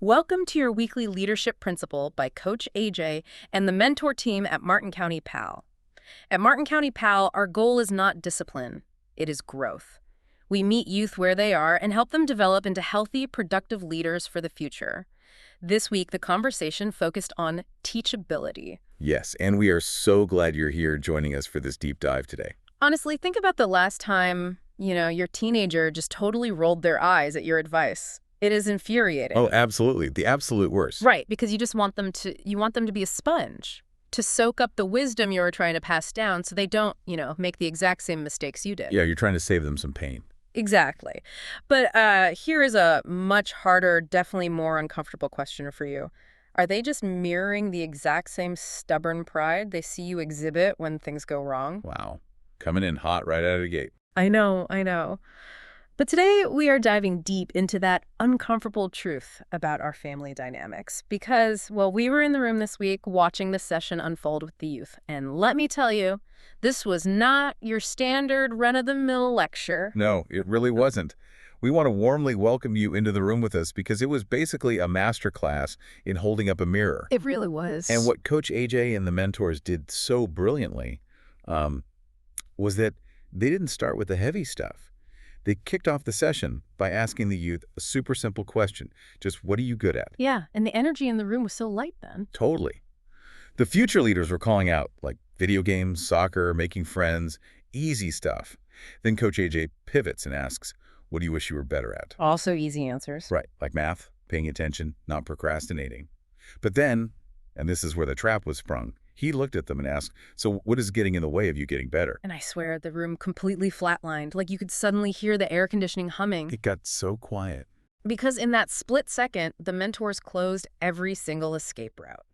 Welcome to your weekly Leadership Principle by Coach AJ and the mentor team at Martin County PAL. At Martin County PAL, our goal is not discipline, it is growth. We meet youth where they are and help them develop into healthy, productive leaders for the future. This week, the conversation focused on teachability. Yes, and we are so glad you're here joining us for this deep dive today. Honestly, think about the last time, your teenager just totally rolled their eyes at your advice. It is infuriating. Oh, absolutely. The absolute worst. Right, because you just want them to be a sponge, to soak up the wisdom you were trying to pass down so they don't, make the exact same mistakes you did. Yeah, you're trying to save them some pain. Exactly. But here is a much harder, definitely more uncomfortable question for you. Are they just mirroring the exact same stubborn pride they see you exhibit when things go wrong? Wow. Coming in hot right out of the gate. I know. But today we are diving deep into that uncomfortable truth about our family dynamics because, we were in the room this week watching the session unfold with the youth. And let me tell you, this was not your standard run-of-the-mill lecture. No, it really wasn't. We want to warmly welcome you into the room with us because it was basically a masterclass in holding up a mirror. It really was. And what Coach AJ and the mentors did so brilliantly was that they didn't start with the heavy stuff. They kicked off the session by asking the youth a super simple question. Just, what are you good at? Yeah, and the energy in the room was so light then. Totally. The future leaders were calling out, like video games, soccer, making friends, easy stuff. Then Coach AJ pivots and asks, what do you wish you were better at? Also easy answers. Right, like math, paying attention, not procrastinating. But then, and this is where the trap was sprung, he looked at them and asked, so what is getting in the way of you getting better? And I swear, the room completely flatlined, like you could suddenly hear the air conditioning humming. It got so quiet. Because in that split second, the mentors closed every single escape route.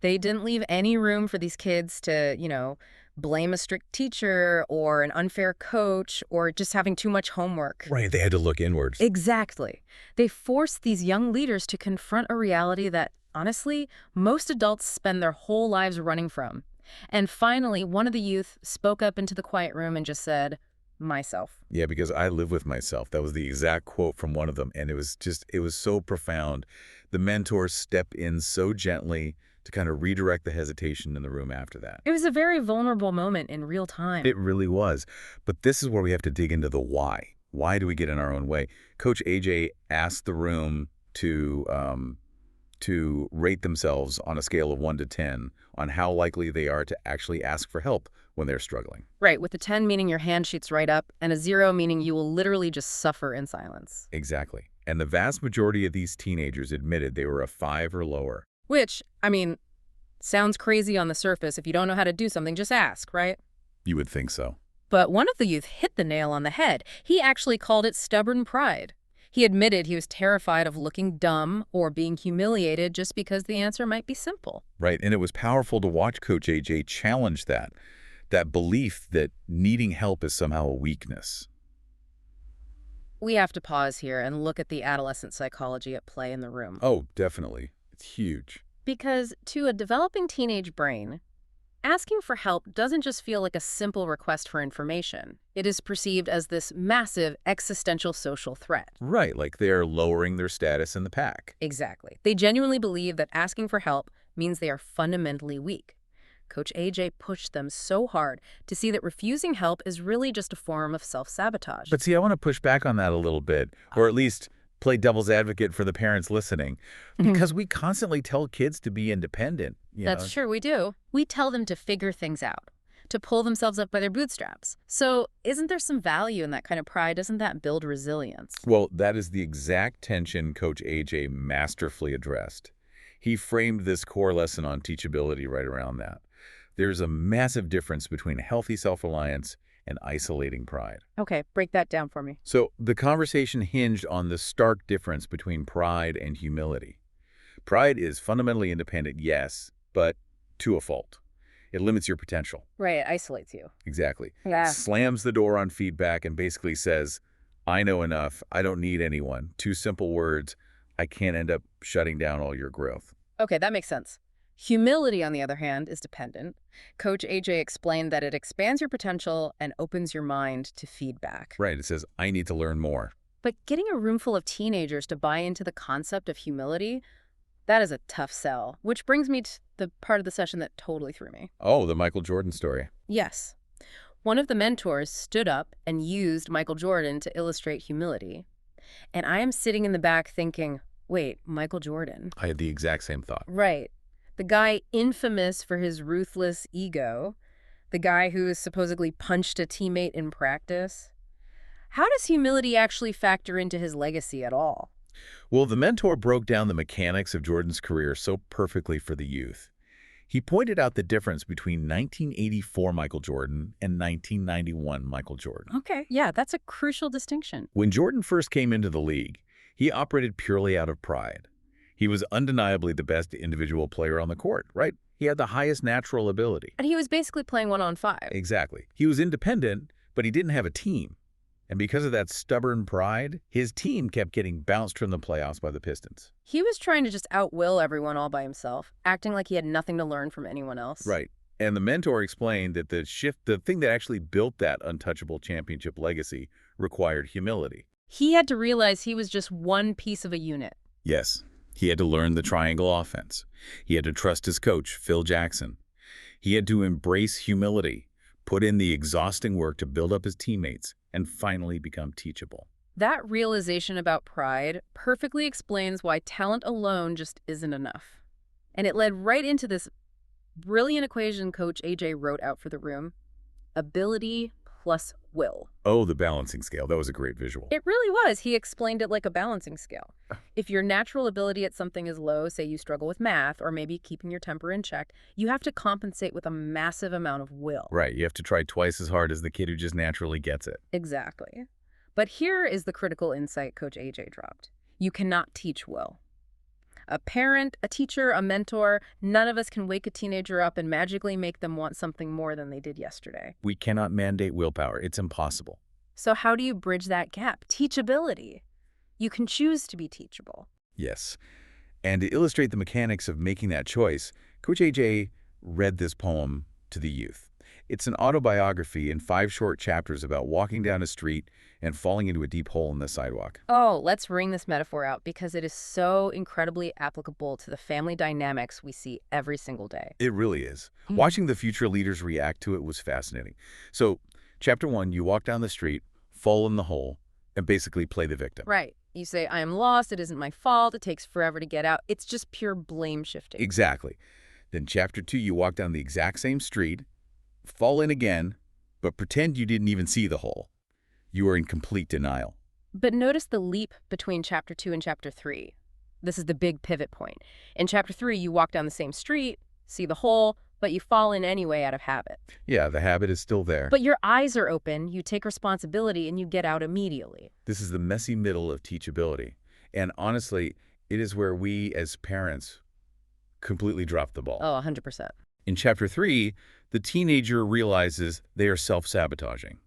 They didn't leave any room for these kids to, blame a strict teacher or an unfair coach or just having too much homework. Right, they had to look inwards. Exactly. They forced these young leaders to confront a reality that, honestly, most adults spend their whole lives running from. And finally, one of the youth spoke up into the quiet room and just said, myself. Yeah, because I live with myself. That was the exact quote from one of them. And it was so profound. The mentors step in so gently to kind of redirect the hesitation in the room after that. It was a very vulnerable moment in real time. It really was. But this is where we have to dig into the why. Why do we get in our own way? Coach AJ asked the room to rate themselves on a scale of 1 to 10 on how likely they are to actually ask for help when they're struggling. Right, with a 10 meaning your hand shoots right up, and a 0 meaning you will literally just suffer in silence. Exactly. And the vast majority of these teenagers admitted they were a 5 or lower. Which, sounds crazy on the surface. If you don't know how to do something, just ask, right? You would think so. But one of the youth hit the nail on the head. He actually called it stubborn pride. He admitted he was terrified of looking dumb or being humiliated just because the answer might be simple. Right, and it was powerful to watch Coach AJ challenge that belief that needing help is somehow a weakness. We have to pause here and look at the adolescent psychology at play in the room. Oh, definitely. It's huge. Because to a developing teenage brain, asking for help doesn't just feel like a simple request for information. It is perceived as this massive existential social threat. Right, like they're lowering their status in the pack. Exactly. They genuinely believe that asking for help means they are fundamentally weak. Coach AJ pushed them so hard to see that refusing help is really just a form of self-sabotage. But see, I want to push back on that a little bit, or at least play devil's advocate for the parents listening, because we constantly tell kids to be independent. That's true, we do. We tell them to figure things out, to pull themselves up by their bootstraps. So isn't there some value in that kind of pride? Doesn't that build resilience? Well, that is the exact tension Coach AJ masterfully addressed. He framed this core lesson on teachability right around that. There's a massive difference between healthy self-reliance and isolating pride. Okay, break that down for me. So the conversation hinged on the stark difference between pride and humility. Pride is fundamentally independent, yes, but to a fault. It limits your potential. Right, it isolates you. Exactly. Yeah. Slams the door on feedback and basically says, I know enough, I don't need anyone. 2 simple words, I can't end up shutting down all your growth. Okay, that makes sense. Humility, on the other hand, is dependent. Coach AJ explained that it expands your potential and opens your mind to feedback. Right, it says, I need to learn more. But getting a room full of teenagers to buy into the concept of humility, that is a tough sell, which brings me to the part of the session that totally threw me. Oh, the Michael Jordan story. Yes. One of the mentors stood up and used Michael Jordan to illustrate humility. And I am sitting in the back thinking, wait, Michael Jordan? I had the exact same thought. Right. The guy infamous for his ruthless ego, the guy who supposedly punched a teammate in practice. How does humility actually factor into his legacy at all? Well, the mentor broke down the mechanics of Jordan's career so perfectly for the youth. He pointed out the difference between 1984 Michael Jordan and 1991 Michael Jordan. Okay, yeah, that's a crucial distinction. When Jordan first came into the league, he operated purely out of pride. He was undeniably the best individual player on the court, right? He had the highest natural ability. And he was basically playing 1-on-5. Exactly. He was independent, but he didn't have a team. And because of that stubborn pride, his team kept getting bounced from the playoffs by the Pistons. He was trying to just outwill everyone all by himself, acting like he had nothing to learn from anyone else. Right. And the mentor explained that the thing that actually built that untouchable championship legacy required humility. He had to realize he was just one piece of a unit. Yes. He had to learn the triangle offense. He had to trust his coach, Phil Jackson. He had to embrace humility, put in the exhausting work to build up his teammates, and finally become teachable. That realization about pride perfectly explains why talent alone just isn't enough. And it led right into this brilliant equation Coach AJ wrote out for the room: ability plus will. Oh, the balancing scale. That was a great visual. It really was. He explained it like a balancing scale. If your natural ability at something is low, say you struggle with math or maybe keeping your temper in check, you have to compensate with a massive amount of will. Right. You have to try twice as hard as the kid who just naturally gets it. Exactly. But here is the critical insight Coach AJ dropped. You cannot teach will. A parent, a teacher, a mentor, none of us can wake a teenager up and magically make them want something more than they did yesterday. We cannot mandate willpower. It's impossible. So how do you bridge that gap? Teachability. You can choose to be teachable. Yes. And to illustrate the mechanics of making that choice, Coach AJ read this poem to the youth. It's an autobiography in 5 short chapters about walking down a street and falling into a deep hole in the sidewalk. Oh, let's wring this metaphor out because it is so incredibly applicable to the family dynamics we see every single day. It really is. Watching the future leaders react to it was fascinating. So, chapter 1, you walk down the street, fall in the hole, and basically play the victim. Right. You say, I am lost, it isn't my fault, it takes forever to get out. It's just pure blame shifting. Exactly. Then chapter 2, you walk down the exact same street, fall in again, but pretend you didn't even see the hole. You are in complete denial. But notice the leap between chapter 2 and chapter 3. This is the big pivot point. In chapter 3, you walk down the same street, see the hole, but you fall in anyway out of habit. Yeah, the habit is still there. But your eyes are open, you take responsibility, and you get out immediately. This is the messy middle of teachability. And honestly, it is where we as parents completely drop the ball. Oh, 100%. In chapter 3, the teenager realizes they are self-sabotaging.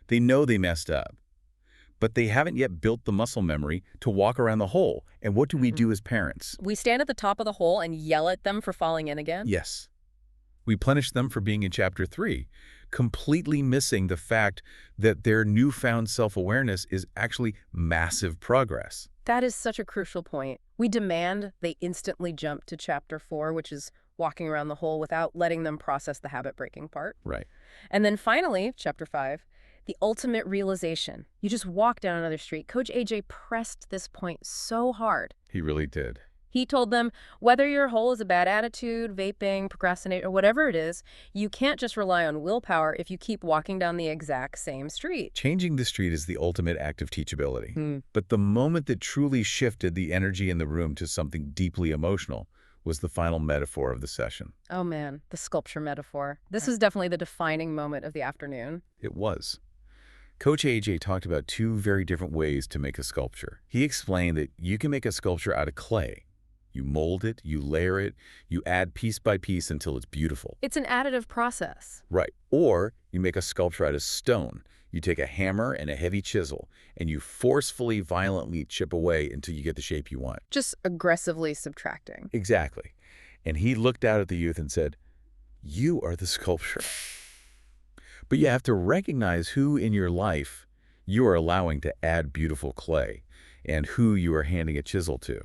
They know they messed up, but they haven't yet built the muscle memory to walk around the hole. And what do we do as parents? We stand at the top of the hole and yell at them for falling in again? Yes. We punish them for being in chapter 3, completely missing the fact that their newfound self-awareness is actually massive progress. That is such a crucial point. We demand they instantly jump to chapter 4, which is walking around the hole without letting them process the habit-breaking part. Right. And then finally, chapter 5, the ultimate realization. You just walk down another street. Coach AJ pressed this point so hard. He really did. He told them, whether your hole is a bad attitude, vaping, procrastinate, or whatever it is, you can't just rely on willpower if you keep walking down the exact same street. Changing the street is the ultimate act of teachability. But the moment that truly shifted the energy in the room to something deeply emotional was the final metaphor of the session. Oh man, the sculpture metaphor. This was definitely the defining moment of the afternoon. It was. Coach AJ talked about 2 very different ways to make a sculpture. He explained that you can make a sculpture out of clay. You mold it, you layer it, you add piece by piece until it's beautiful. It's an additive process. Right. Or you make a sculpture out of stone. You take a hammer and a heavy chisel, and you forcefully, violently chip away until you get the shape you want. Just aggressively subtracting. Exactly. And he looked out at the youth and said, "You are the sculpture." But you have to recognize who in your life You are allowing to add beautiful clay and who you are handing a chisel to.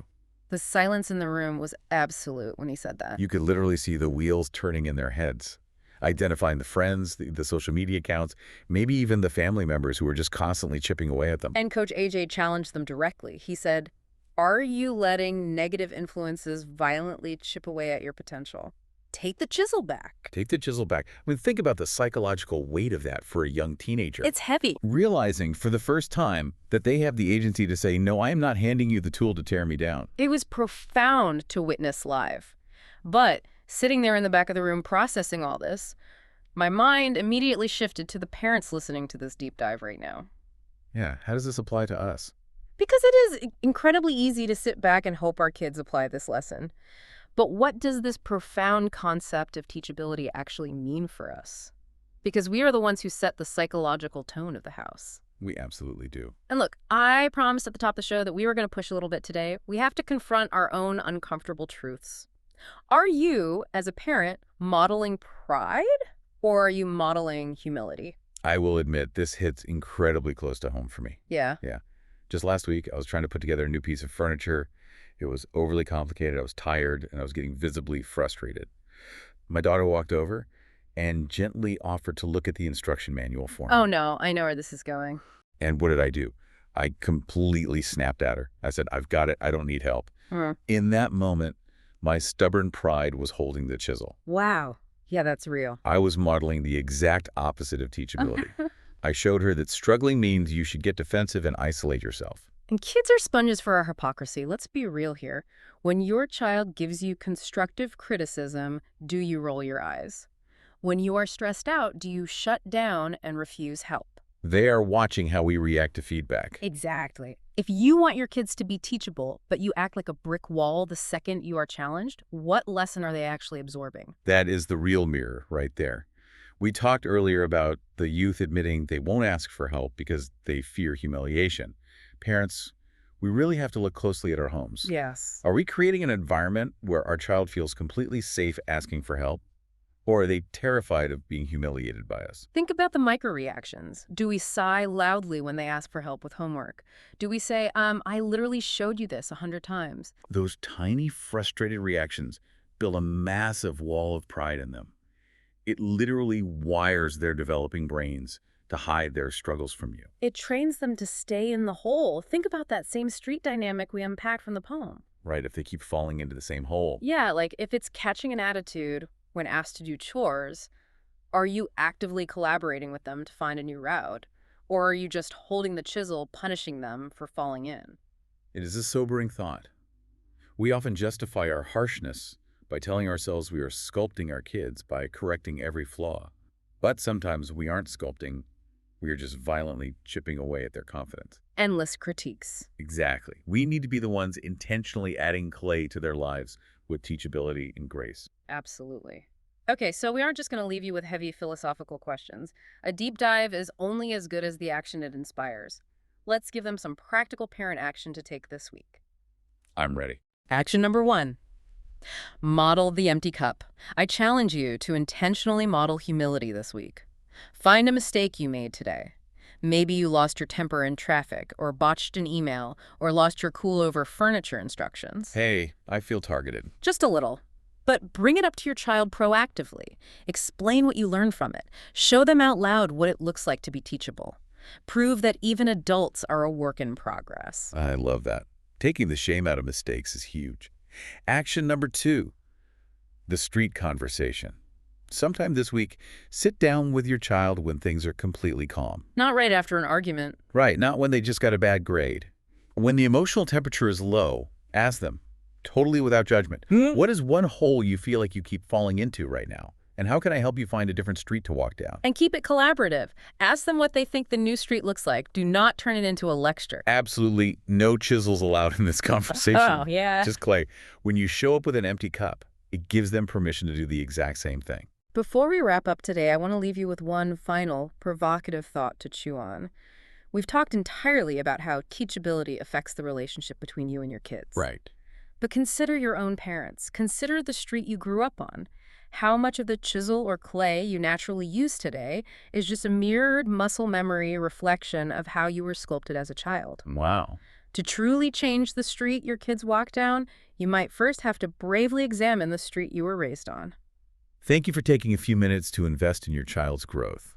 The silence in the room was absolute when he said that. You could literally see the wheels turning in their heads, identifying the friends, the social media accounts, maybe even the family members who were just constantly chipping away at them. And Coach AJ challenged them directly. He said, "Are you letting negative influences violently chip away at your potential? Take the chisel back." Take the chisel back. I mean, think about the psychological weight of that for a young teenager. It's heavy. Realizing for the first time that they have the agency to say, no, I am not handing you the tool to tear me down. It was profound to witness live. But sitting there in the back of the room processing all this, my mind immediately shifted to the parents listening to this deep dive right now. Yeah, how does this apply to us? Because it is incredibly easy to sit back and hope our kids apply this lesson. But what does this profound concept of teachability actually mean for us? Because we are the ones who set the psychological tone of the house. We absolutely do. And look, I promised at the top of the show that we were going to push a little bit today. We have to confront our own uncomfortable truths. Are you, as a parent, modeling pride, or are you modeling humility? I will admit, this hits incredibly close to home for me. Yeah. Yeah. Just last week, I was trying to put together a new piece of furniture. It was overly complicated, I was tired, and I was getting visibly frustrated. My daughter walked over and gently offered to look at the instruction manual for me. Oh no, I know where this is going. And what did I do? I completely snapped at her. I said, I've got it, I don't need help. In that moment, my stubborn pride was holding the chisel. Wow. Yeah, that's real. I was modeling the exact opposite of teachability. I showed her that struggling means you should get defensive and isolate yourself. And kids are sponges for our hypocrisy. Let's be real here. When your child gives you constructive criticism, do you roll your eyes? When you are stressed out, do you shut down and refuse help? They are watching how we react to feedback. Exactly. If you want your kids to be teachable, but you act like a brick wall the second you are challenged, what lesson are they actually absorbing? That is the real mirror right there. We talked earlier about the youth admitting they won't ask for help because they fear humiliation. Parents, we really have to look closely at our homes. Yes. Are we creating an environment where our child feels completely safe asking for help? Or are they terrified of being humiliated by us? Think about the micro-reactions. Do we sigh loudly when they ask for help with homework? Do we say, I literally showed you this 100 times? Those tiny, frustrated reactions build a massive wall of pride in them. It literally wires their developing brains to hide their struggles from you. It trains them to stay in the hole. Think about that same street dynamic we unpacked from the poem. Right, if they keep falling into the same hole. Yeah, like if it's catching an attitude when asked to do chores, are you actively collaborating with them to find a new route? Or are you just holding the chisel, punishing them for falling in? It is a sobering thought. We often justify our harshness by telling ourselves we are sculpting our kids by correcting every flaw. But sometimes we aren't sculpting, we are just violently chipping away at their confidence. Endless critiques. Exactly. We need to be the ones intentionally adding clay to their lives with teachability and grace. Absolutely. Okay, so we aren't just going to leave you with heavy philosophical questions. A deep dive is only as good as the action it inspires. Let's give them some practical parent action to take this week. I'm ready. Action number 1. Model the empty cup. I challenge you to intentionally model humility this week. Find a mistake you made today. Maybe you lost your temper in traffic, or botched an email, or lost your cool over furniture instructions. Hey, I feel targeted. Just a little. But bring it up to your child proactively. Explain what you learned from it. Show them out loud what it looks like to be teachable. Prove that even adults are a work in progress. I love that. Taking the shame out of mistakes is huge. Action number 2, the street conversation. Sometime this week, sit down with your child when things are completely calm. Not right after an argument. Right, not when they just got a bad grade. When the emotional temperature is low, ask them, totally without judgment, what is one hole you feel like you keep falling into right now? And how can I help you find a different street to walk down? And keep it collaborative. Ask them what they think the new street looks like. Do not turn it into a lecture. Absolutely no chisels allowed in this conversation. Oh, yeah. Just clay. When you show up with an empty cup, it gives them permission to do the exact same thing. Before we wrap up today, I want to leave you with one final provocative thought to chew on. We've talked entirely about how teachability affects the relationship between you and your kids. Right. But consider your own parents. Consider the street you grew up on. How much of the chisel or clay you naturally use today is just a mirrored muscle memory reflection of how you were sculpted as a child. Wow. To truly change the street your kids walk down, you might first have to bravely examine the street you were raised on. Thank you for taking a few minutes to invest in your child's growth.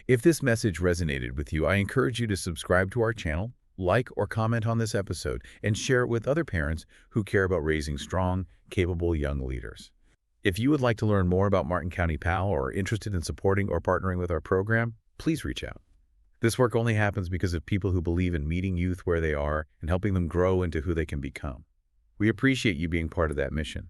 If this message resonated with you, I encourage you to subscribe to our channel, like or comment on this episode, and share it with other parents who care about raising strong, capable young leaders. If you would like to learn more about Martin County PAL or are interested in supporting or partnering with our program, please reach out. This work only happens because of people who believe in meeting youth where they are and helping them grow into who they can become. We appreciate you being part of that mission.